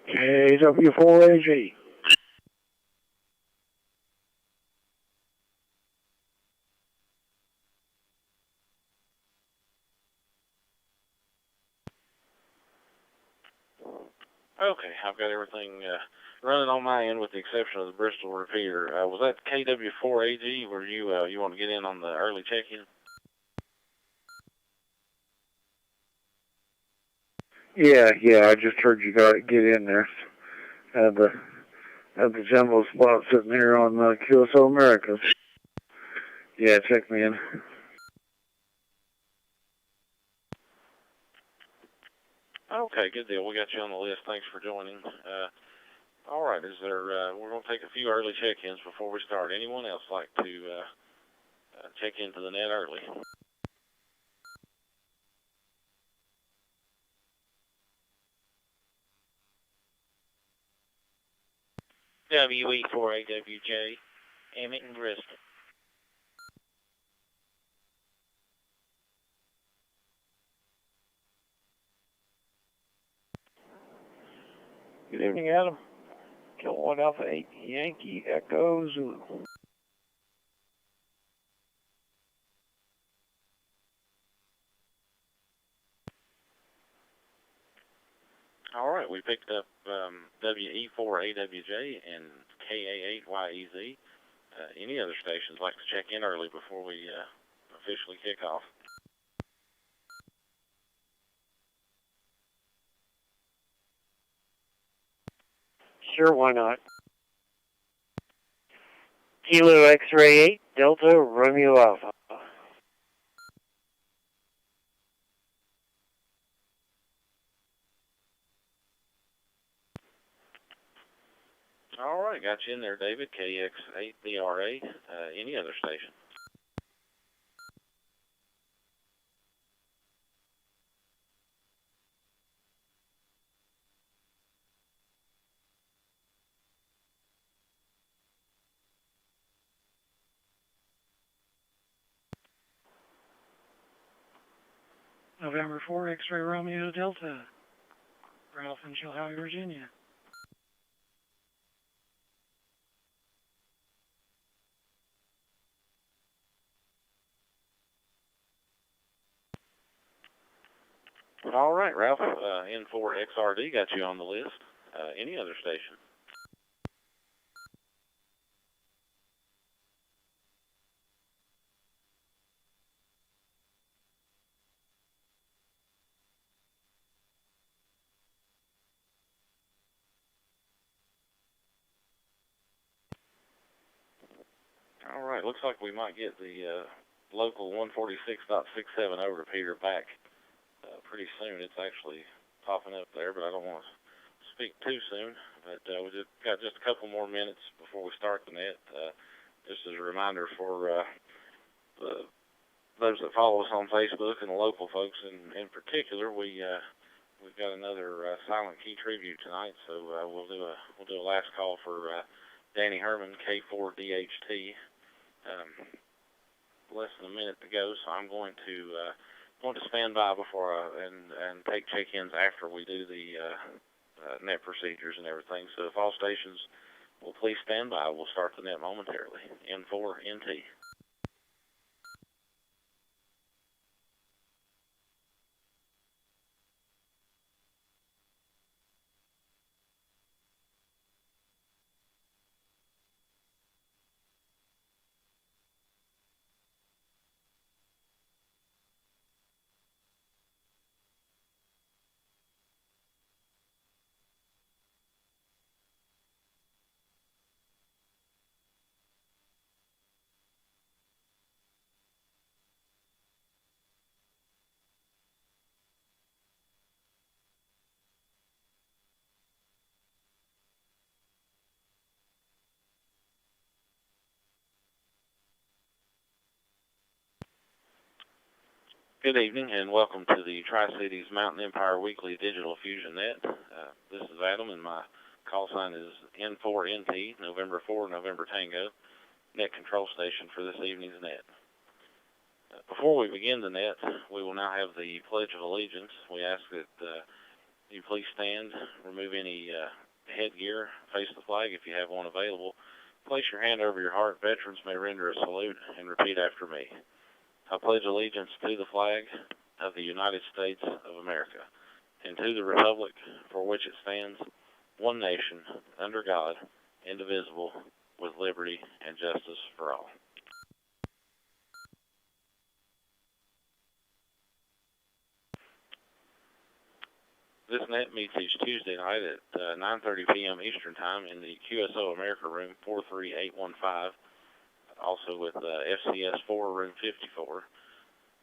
KW4AG. Okay, I've got everything running on my end with the exception of the Bristol repeater. Was that KW4AG where you want to get in on the early check-in? Yeah, I just heard you got to get in there. Had the jumbo spot sitting here on QSO America. Yeah, check me in. Okay, good deal. We got you on the list. Thanks for joining. All right, we're going to take a few early check-ins before we start. Anyone else like to check into the net early? WE4AWJ, Emmett and Bristol. Good evening, Adam. Kilowatt Alpha 8 Yankee Echo Zulu. All right, we picked up WE4AWJ and KA8YEZ. Any other stations like to check in early before we officially kick off? Sure, why not? Kilo X-Ray 8, Delta Romeo Alpha. All right, got you in there, David. KX8BRA. Any other station? November 4 X-Ray Romeo Delta. Ralph in Chilhowie, Virginia. All right, Ralph. N4XRD got you on the list. Any other station? All right, looks like we might get the local 146.670 repeater back pretty soon. It's actually popping up there, but I don't want to speak too soon. But we just got just a couple more minutes before we start the net. Just as a reminder for those that follow us on Facebook and the local folks in particular, we've got another silent key tribute tonight. So we'll do a last call for Danny Herman, K4DHT. Less than a minute to go, so I'm going to stand by before and take check-ins after we do the net procedures and everything. So if all stations will please stand by, we'll start the net momentarily. N4NT. Good evening and welcome to the Tri-Cities Mountain Empire Weekly Digital Fusion Net. This is Adam and my call sign is N4NT, November 4, November Tango, net control station for this evening's net. Before we begin the net, we will now have the Pledge of Allegiance. We ask that You please stand, remove any headgear, face the flag if you have one available. Place your hand over your heart. Veterans may render a salute and repeat after me. I pledge allegiance to the flag of the United States of America and to the republic for which it stands, one nation, under God, indivisible, with liberty and justice for all. This net meets each Tuesday night at 9:30 p.m. Eastern Time in the QSO America room 43815, also with FCS4 room 54.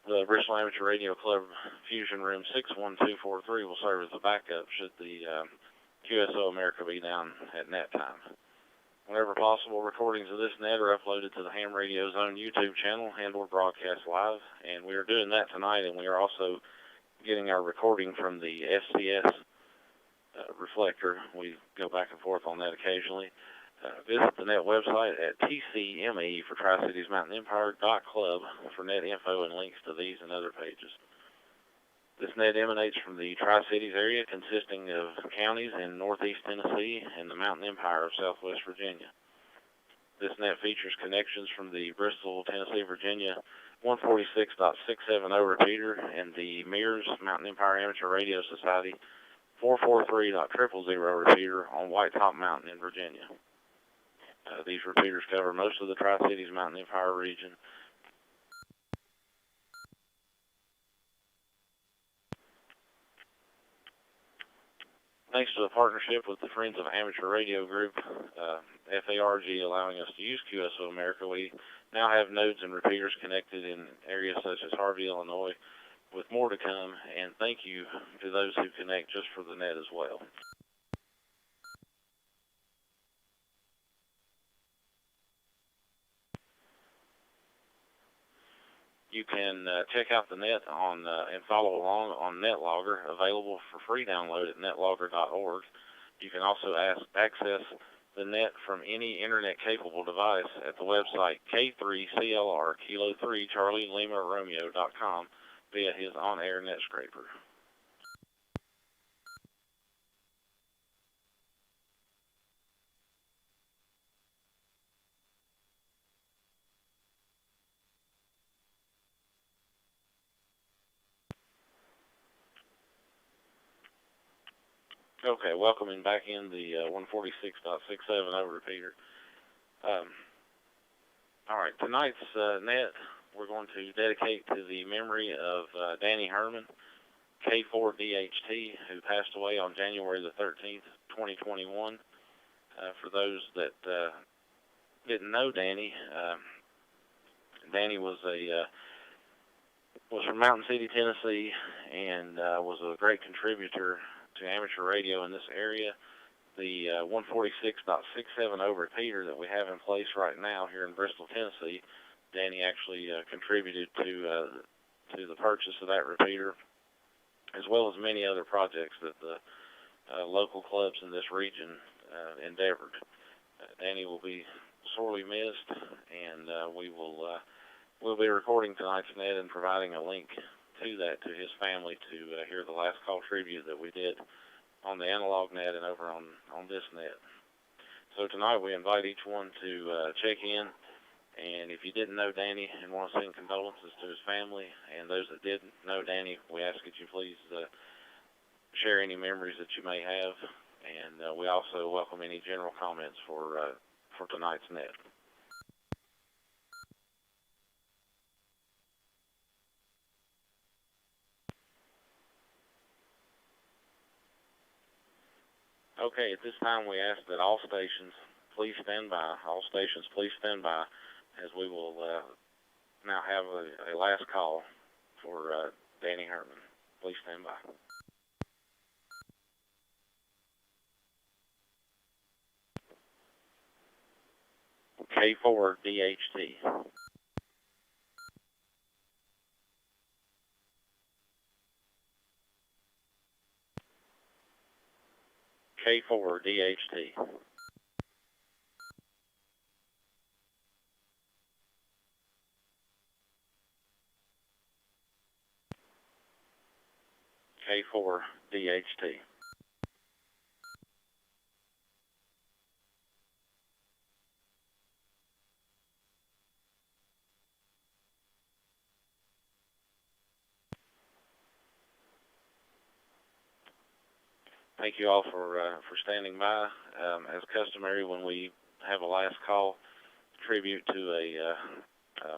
The Bristol Amateur Radio Club Fusion room 61243 will serve as a backup should the QSO America be down at net time. Whenever possible, recordings of this net are uploaded to the Ham Radio's own YouTube channel and or broadcast live, and we are doing that tonight, and we are also getting our recording from the FCS reflector. We go back and forth on that occasionally. Visit the net website at TCME for Tri-Cities Mountain Empire.club for net info and links to these and other pages. This net emanates from the Tri-Cities area consisting of counties in northeast Tennessee and the Mountain Empire of southwest Virginia. This net features connections from the Bristol, Tennessee, Virginia 146.670 repeater and the Mears Mountain Empire Amateur Radio Society 443.000 repeater on White Top Mountain in Virginia. These repeaters cover most of the Tri-Cities Mountain Empire region. Thanks to the partnership with the Friends of Amateur Radio Group, FARG, allowing us to use QSO America, we now have nodes and repeaters connected in areas such as Harvey, Illinois, with more to come, and thank you to those who connect just for the net as well. You can check out the net on and follow along on NetLogger, available for free download at netlogger.org. You can also access the net from any internet-capable device at the website K3CLR Kilo 3 Charlie Lima Romeo.com via his on-air net scraper. Okay, welcoming back in the 146.670 repeater. All right, tonight's net we're going to dedicate to the memory of Danny Herman, K4DHT, who passed away on January the 13th, 2021. For those that didn't know Danny, Danny was from Mountain City, Tennessee, and was a great contributor to amateur radio in this area. The 146.670 repeater that we have in place right now here in Bristol, Tennessee, Danny actually contributed to the purchase of that repeater, as well as many other projects that the local clubs in this region endeavored. Danny will be sorely missed, and we'll be recording tonight's net and providing a link to that to his family to hear the last call tribute that we did on the analog net and over on this net. So tonight we invite each one to check in, and if you didn't know Danny and want to send condolences to his family, and those that didn't know Danny, we ask that you please share any memories that you may have, and we also welcome any general comments for tonight's net. Okay, at this time we ask that all stations please stand by. All stations please stand by, as we will now have a last call for Danny Herman. Please stand by. K4DHT. K4DHT. K4DHT. thank you all for standing by. As customary, when we have a last call tribute to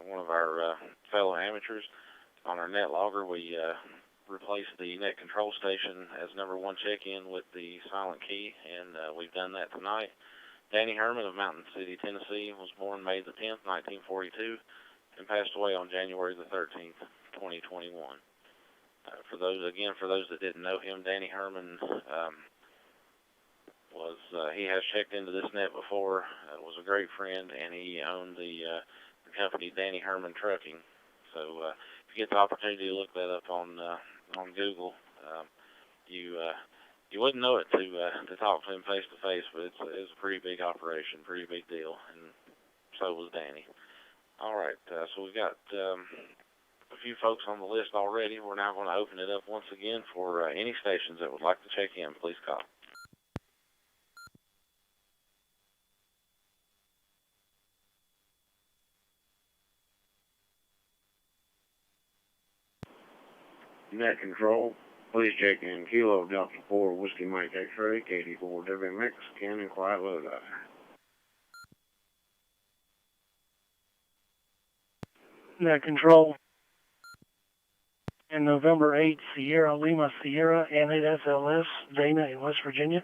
one of our fellow amateurs on our net logger, we replace the net control station as number 1 check-in with the silent key, and we've done that tonight. Danny Herman of Mountain City, Tennessee, was born May the 10th, 1942, and passed away on January the 13th, 2021. For those that didn't know him, Danny Herman he has checked into this net before, was a great friend, and he owned the company Danny Herman Trucking. So if you get the opportunity to look that up on Google, you wouldn't know it to talk to him face to face, but it's a pretty big operation, pretty big deal, and so was Danny. All right, so we've got a few folks on the list already. We're now going to open it up once again for any stations that would like to check in. Please call. Net control, please check in Kilo Delta 4 Whiskey Mike X-ray, K4 WMX, Cannon Quiet Lodi. Net control. In November 8, Sierra Lima Sierra, N8SLS, Dana in West Virginia.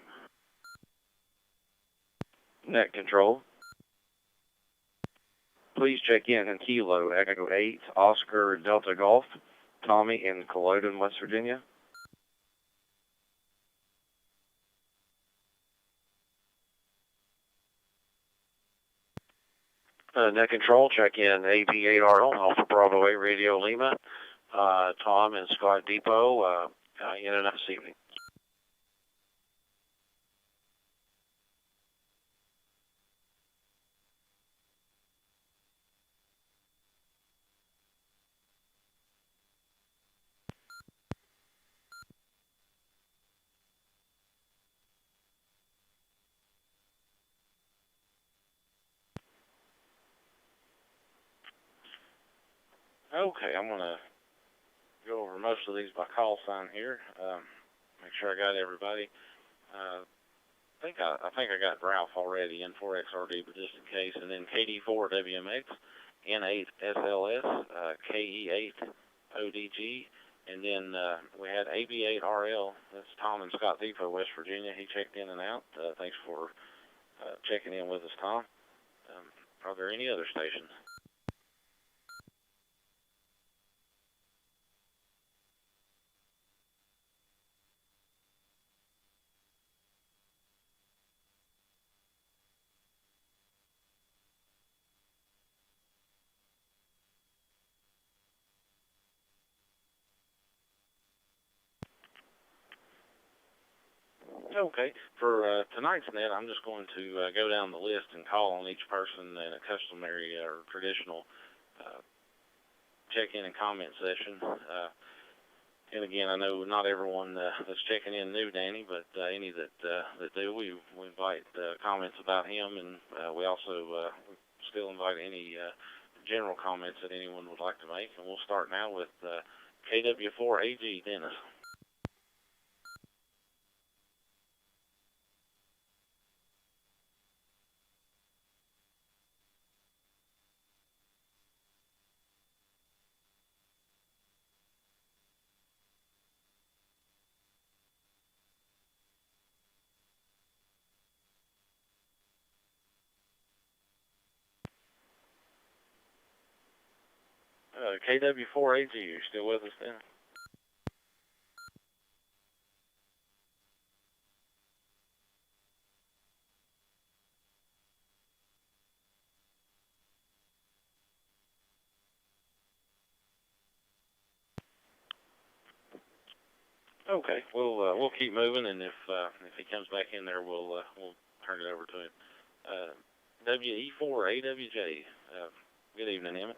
Net control. Please check in Kilo Echo 8 Oscar Delta Golf, Tommy in Culloden, West Virginia. Net control, check in AB8RL Alpha Bravo 8 Radio Lima, Tom and Scott Depot, in and out this evening. Okay, I'm going to go over most of these by call sign here. Make sure I got everybody. I think I got Ralph already in 4XRD, but just in case. And then KD4WMX, N8SLS, KE8ODG, and then we had AB8RL. That's Tom and Scott Depot, West Virginia. He checked in and out. Thanks for checking in with us, Tom. Are there any other stations? Okay, for tonight's net, I'm just going to go down the list and call on each person in a customary or traditional check-in and comment session. And again, I know not everyone that's checking in knew Danny, but any that do, we invite comments about him, and we also still invite any general comments that anyone would like to make. And we'll start now with KW4AG, Dennis. KW4AG, you still with us then? Okay, we'll keep moving, and if he comes back in there, we'll turn it over to him. WE4AWJ. Good evening, Emmett.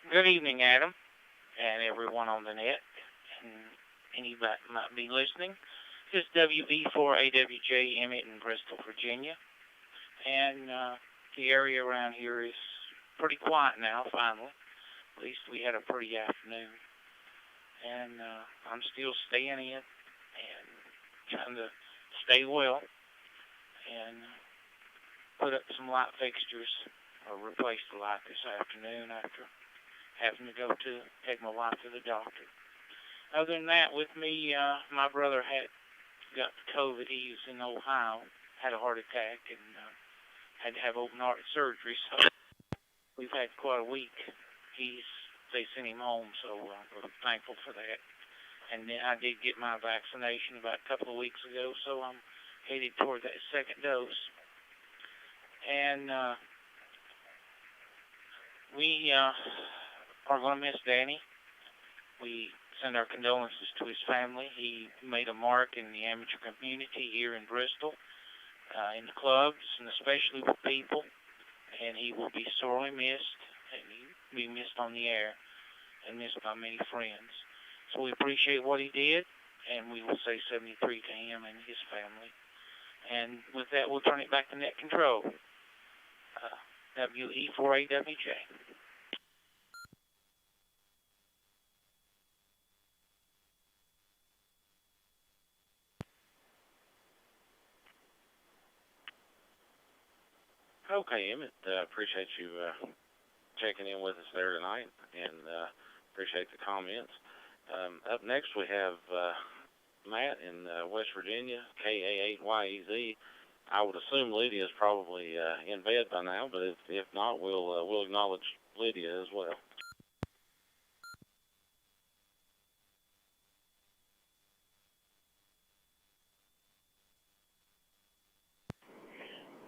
Good evening, Adam, and everyone on the net, and anybody might be listening. This is WE4AWJ Emmett in Bristol, Virginia, and the area around here is pretty quiet now, finally. At least we had a pretty afternoon. And I'm still staying in and trying to stay well and put up some light fixtures or replace the light this afternoon after having to take my wife to the doctor. Other than that, with me, my brother got COVID. He was in Ohio, had a heart attack, and had to have open heart surgery. So we've had quite a week. They sent him home, so we're thankful for that. And then I did get my vaccination about a couple of weeks ago, so I'm headed toward that second dose. And we are going to miss Danny. We send our condolences to his family. He made a mark in the amateur community here in Bristol, in the clubs, and especially with people. And he will be sorely missed, and he will be missed on the air, and missed by many friends. So we appreciate what he did, and we will say 73 to him and his family. And with that, we'll turn it back to net control. WE4AWJ. Okay, Emmett, appreciate you checking in with us there tonight, and appreciate the comments. Up next we have Matt in West Virginia, KA8YEZ. I would assume Lydia is probably in bed by now, but if not, we'll acknowledge Lydia as well.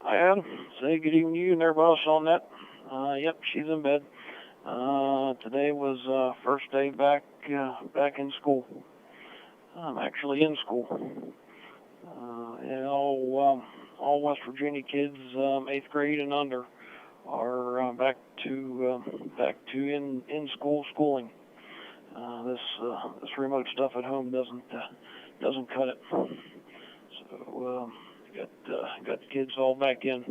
Hi, Adam. Say good evening to you and everybody else on that. Yep, she's in bed. Today was first day back in school. I'm actually in school. And all West Virginia kids, 8th grade and under, are back to in school schooling. This remote stuff at home doesn't cut it. So got the kids all back in.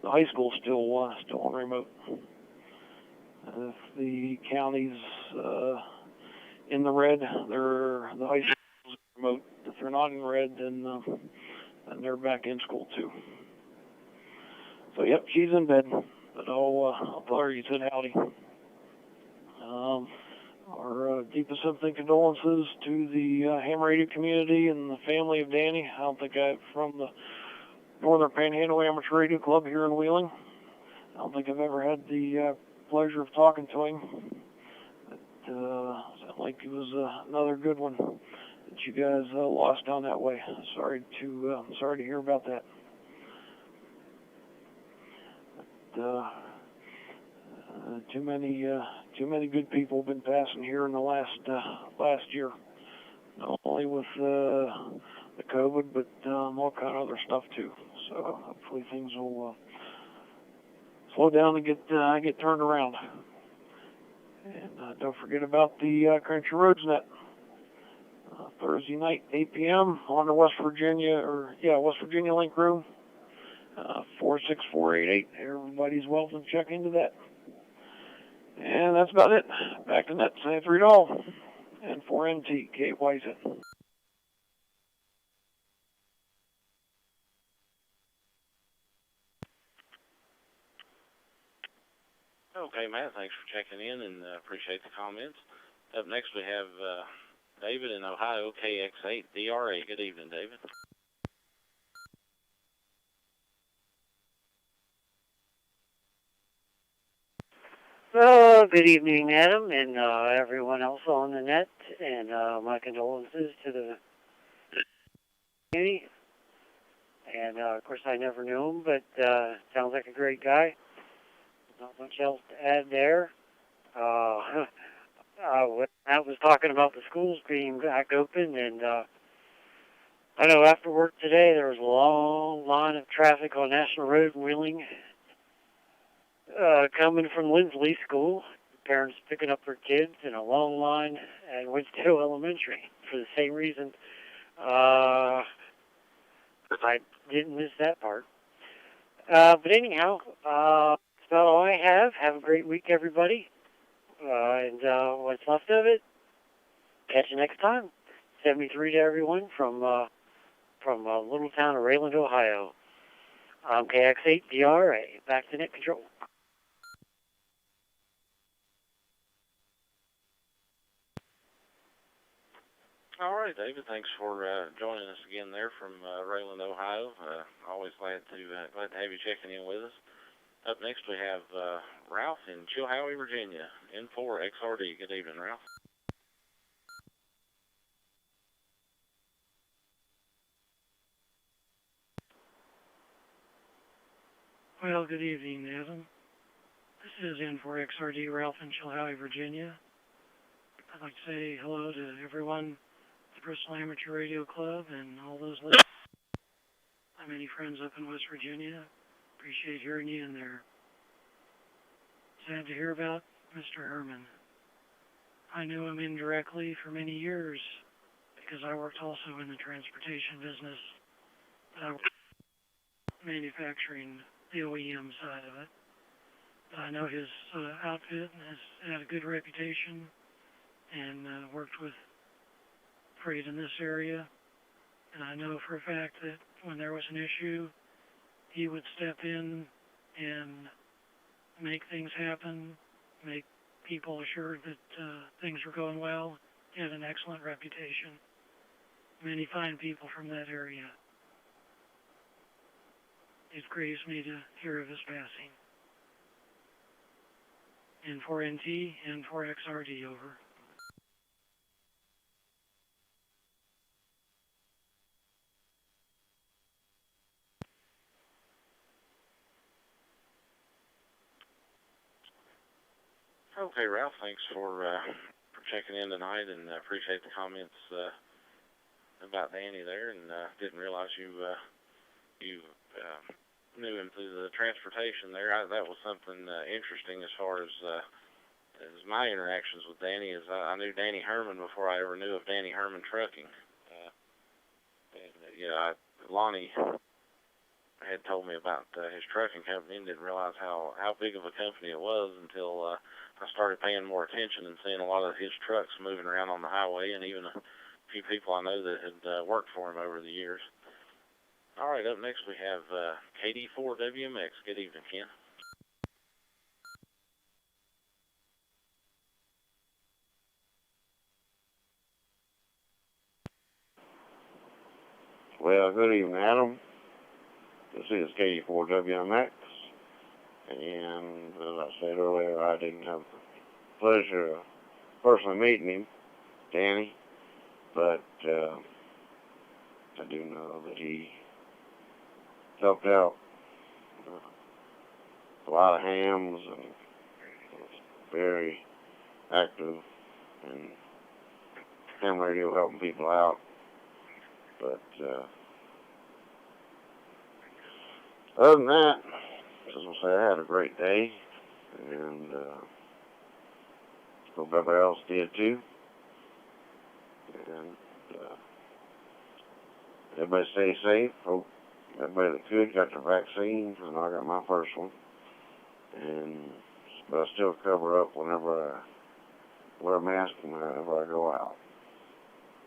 The high school's still on remote. If the county's in the red, the high school's remote. If they're not in red, then they're back in school too. So yep, she's in bed, but I'll tell her you said howdy. Our deepest sympathy and condolences to the ham radio community and the family of Danny. I don't think from the Northern Panhandle Amateur Radio Club here in Wheeling. I don't think I've ever had the pleasure of talking to him. But sounded like it was another good one that you guys lost down that way. Sorry to hear about that. But, too many good people have been passing here in the last year. Not only with the COVID, but all kind of other stuff too. So hopefully things will slow down and get turned around. And don't forget about the Country Roads Net. Thursday night, 8 p.m. on the West Virginia link room, 46488. Everybody's welcome to check into that. And that's about it. Back to net, $3 and 4MT, KYZ. Okay, Matt, thanks for checking in and appreciate the comments. Up next we have David in Ohio, KX8DRA. Good evening, David. Good evening, Adam, and everyone else on the net, and my condolences to the community. And, of course, I never knew him, but sounds like a great guy. Not much else to add there. I was talking about the schools being back open, and I know after work today there was a long line of traffic on National Road in Wheeling coming from Lindsley School. Parents picking up their kids in a long line at Winston Elementary for the same reason. I didn't miss that part. But anyhow, that's about all I have. Have a great week, everybody. And what's left of it, catch you next time. 73 to everyone from little town of Rayland, Ohio. I'm KX8DRA. Back to net control. All right, David. Thanks for joining us again there from Rayland, Ohio. Always glad to have you checking in with us. Up next we have Ralph in Chilhowie, Virginia. N4 XRD. Good evening, Ralph. Well, good evening, Adam. This is N4XRD Ralph in Chilhowie, Virginia. I'd like to say hello to everyone at the Bristol Amateur Radio Club and all those listeners. My many friends up in West Virginia. Appreciate hearing you in there. Sad to hear about Mr. Herman. I knew him indirectly for many years because I worked also in the transportation business. I worked manufacturing the OEM side of it. I know his outfit has had a good reputation and worked with freight in this area. And I know for a fact that when there was an issue, he would step in and make things happen, make people assured that things were going well. He had an excellent reputation. Many fine people from that area. It grieves me to hear of his passing. N4NT, N4XRD, over. Okay, Ralph. Thanks for checking in tonight, and appreciate the comments about Danny there. And didn't realize you knew him through the transportation there. That was something interesting as far as my interactions with Danny. Is I knew Danny Herman before I ever knew of Danny Herman Trucking. Lonnie had told me about his trucking company and didn't realize how big of a company it was until I started paying more attention and seeing a lot of his trucks moving around on the highway, and even a few people I know that had worked for him over the years. All right, up next we have KD4WMX. Good evening, Ken. Well, good evening, Adam. This is KD4WMX. And as I said earlier, I didn't have the pleasure of personally meeting him, Danny, but I do know that he helped out a lot of hams and was very active in ham radio, helping people out. But other than that, as I say, I had a great day, and hope everybody else did too. And everybody stay safe. Hope everybody that could got their vaccine. I know I got my first one, but I still cover up whenever I wear a mask whenever I go out.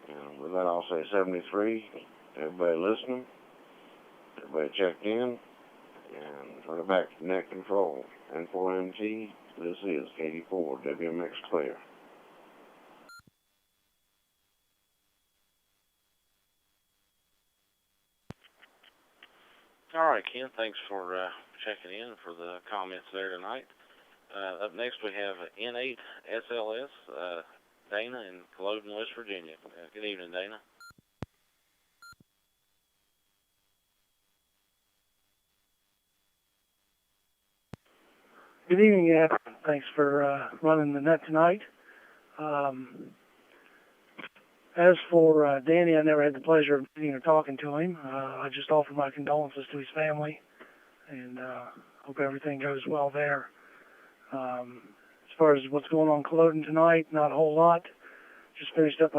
And with that, I'll say 73. Everybody listening, everybody checked in, and turn it back to net control. N4NT, this is KD4 WMX Clear. All right, Ken, thanks for checking in for the comments there tonight. Up next we have N8 SLS, Dana in Culloden, West Virginia. Good evening, Dana. Good evening, Adam. Thanks for running the net tonight. As for Danny, I never had the pleasure of meeting or talking to him. I just offer my condolences to his family, and hope everything goes well there. As far as what's going on in Culloden tonight, not a whole lot. Just finished up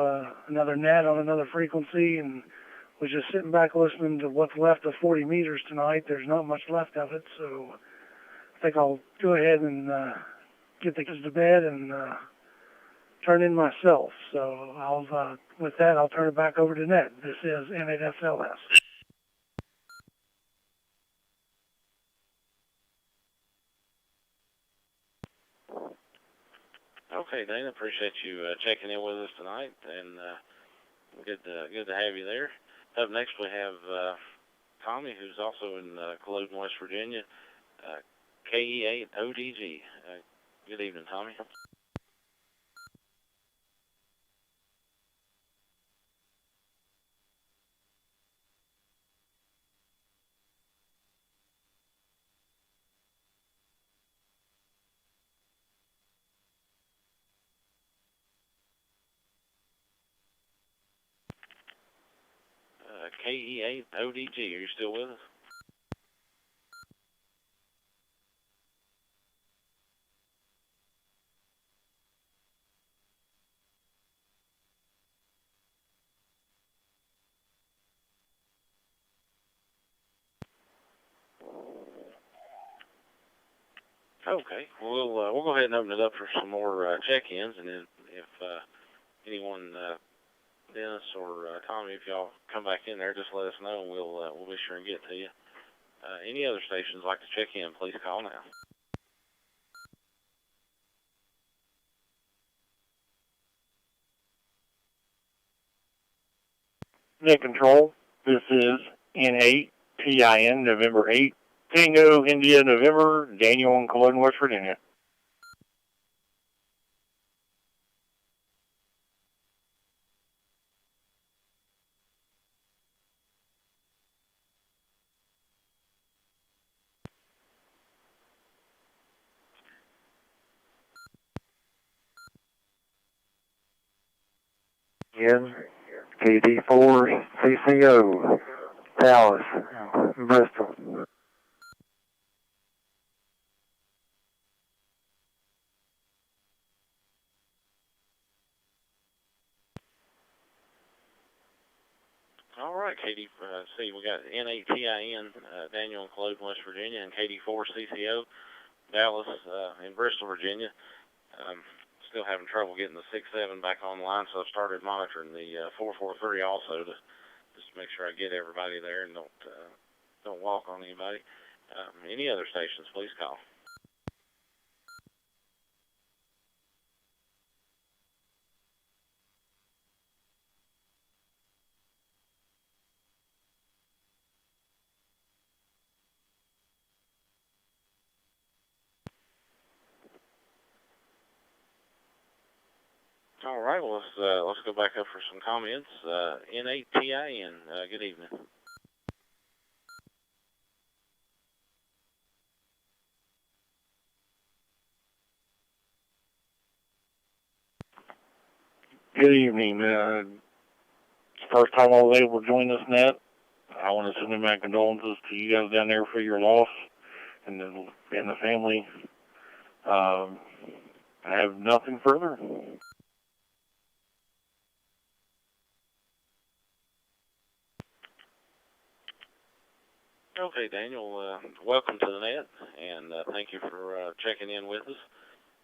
another net on another frequency, and was just sitting back listening to what's left of 40 meters tonight. There's not much left of it, so I think I'll go ahead and get the kids to bed and turn in myself. So I'll, with that, I'll turn it back over to Ned. This is N8SLS. Okay, Dana, appreciate you checking in with us tonight, and good to have you there. Up next we have Tommy, who's also in Culloden, West Virginia, KE8ODG. Good evening, Tommy. KE8ODG, are you still with us? Okay, we'll go ahead and open it up for some more check-ins, and then if anyone, Dennis or Tommy, if y'all come back in there, just let us know, and we'll be sure and get to you. Any other stations like to check in, please call now. Net Control, this is N8TIN, November 8, Tango, India, November, Daniel in Culloden, West Virginia. Again, KD4 CCO, Dallas, Bristol. All right, Katie, see, we got N8TIN, Daniel in Culloden, West Virginia, and KD4 CCO, Dallas in Bristol, Virginia. Still having trouble getting the 6-7 back online, so I've started monitoring the 443 also to just make sure I get everybody there and don't walk on anybody. Any other stations, please call. All right, well, let's go back up for some comments. N8TIN, good evening. Good evening. First time I was able to join this net. I want to send my condolences to you guys down there for your loss and the family. I have nothing further. Okay, Daniel, welcome to the net, and thank you for checking in with us,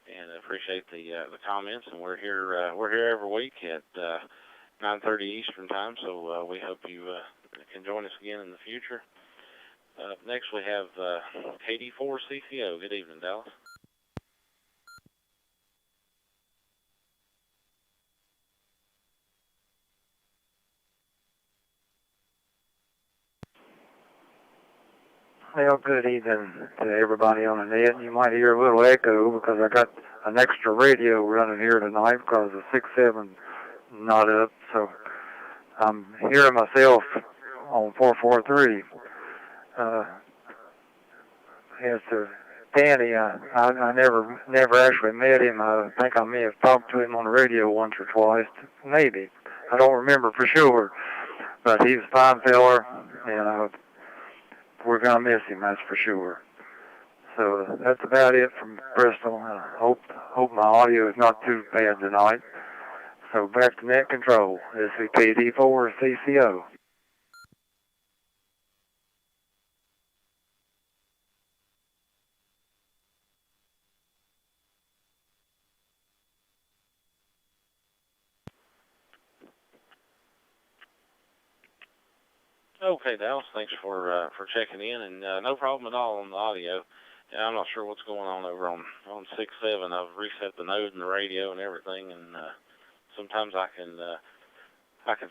and appreciate the comments. And we're here every week at 9:30 Eastern time, so we hope you can join us again in the future. Next, we have KD4 CCO. Good evening, Dallas. Well, good evening to everybody on the net. You might hear a little echo because I got an extra radio running here tonight because the 6-7 not up. So I'm hearing myself on 443. As to Danny, I never actually met him. I think I may have talked to him on the radio once or twice, maybe. I don't remember for sure, but he was a fine feller, and we're going to miss him, that's for sure. So that's about it from Bristol. I hope my audio is not too bad tonight. So back to net control. This is KD4 CCO. Okay, Dallas, thanks for checking in, and no problem at all on the audio. Yeah, I'm not sure what's going on over on 6.7. I've reset the node and the radio and everything, and sometimes I can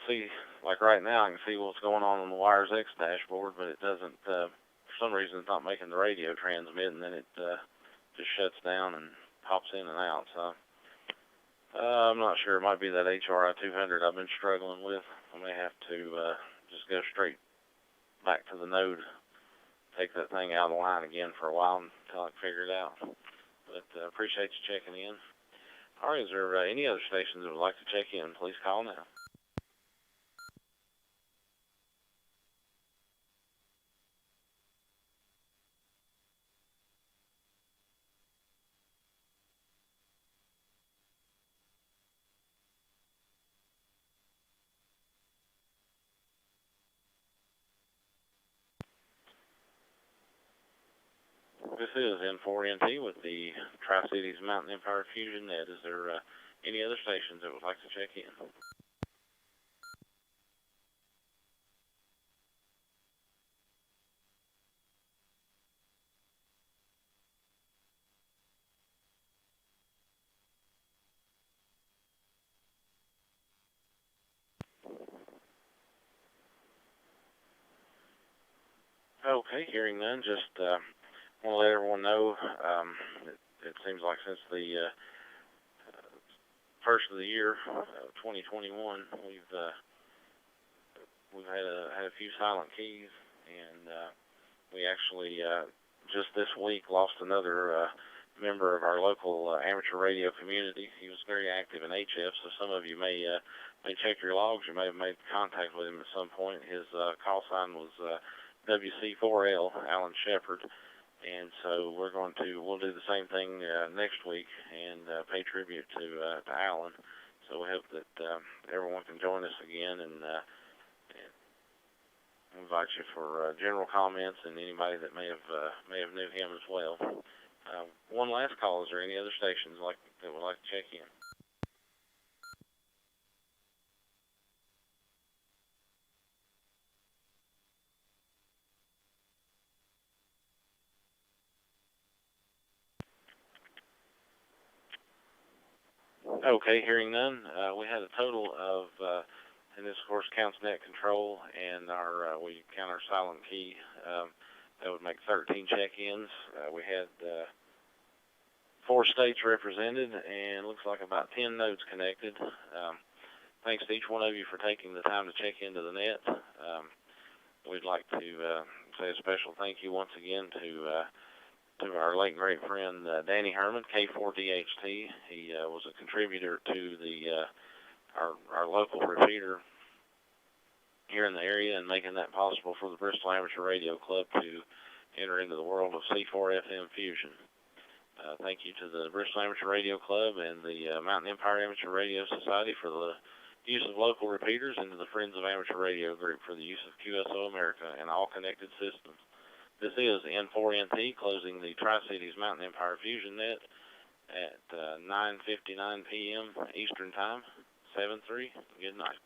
see, like right now, I can see what's going on the Wires X dashboard, but it doesn't, for some reason, it's not making the radio transmit, and then it just shuts down and pops in and out. So I'm not sure. It might be that HRI 200 I've been struggling with. I may have to just go straight back to the node, take that thing out of the line again for a while until I can figure it out. But appreciate you checking in. All right, is there any other stations that would like to check in? Please call now. This is N4NT with the Tri-Cities Mountain Empire Fusion Net. Is there any other stations that would like to check in? Okay, hearing none, just want to let everyone know it seems like since the first of the year, 2021, we've had a few silent keys, and we actually just this week lost another member of our local amateur radio community. He was very active in HF, so some of you may check your logs. You may have made contact with him at some point. His call sign was WC4L, Alan Shepard. And so we'll do the same thing next week and pay tribute to Alan. So we hope that everyone can join us again, and invite you for general comments and anybody that may have knew him as well. One last call. Is there any other stations that would like to check in? Okay, hearing none, we had a total of, and this of course counts net control and we count our silent key, that would make 13 check-ins. We had 4 states represented, and looks like about 10 nodes connected. Thanks to each one of you for taking the time to check into the net. We'd like to say a special thank you once again to our late great friend Danny Herman, K4DHT. He was a contributor to our local repeater here in the area, and making that possible for the Bristol Amateur Radio Club to enter into the world of C4 FM fusion. Thank you to the Bristol Amateur Radio Club and the Mountain Empire Amateur Radio Society for the use of local repeaters, and to the Friends of Amateur Radio Group for the use of QSO America and all connected systems. This is N4NT closing the Tri-Cities Mountain Empire Fusion Net at 9:59 p.m. Eastern Time, 7/3. Good night.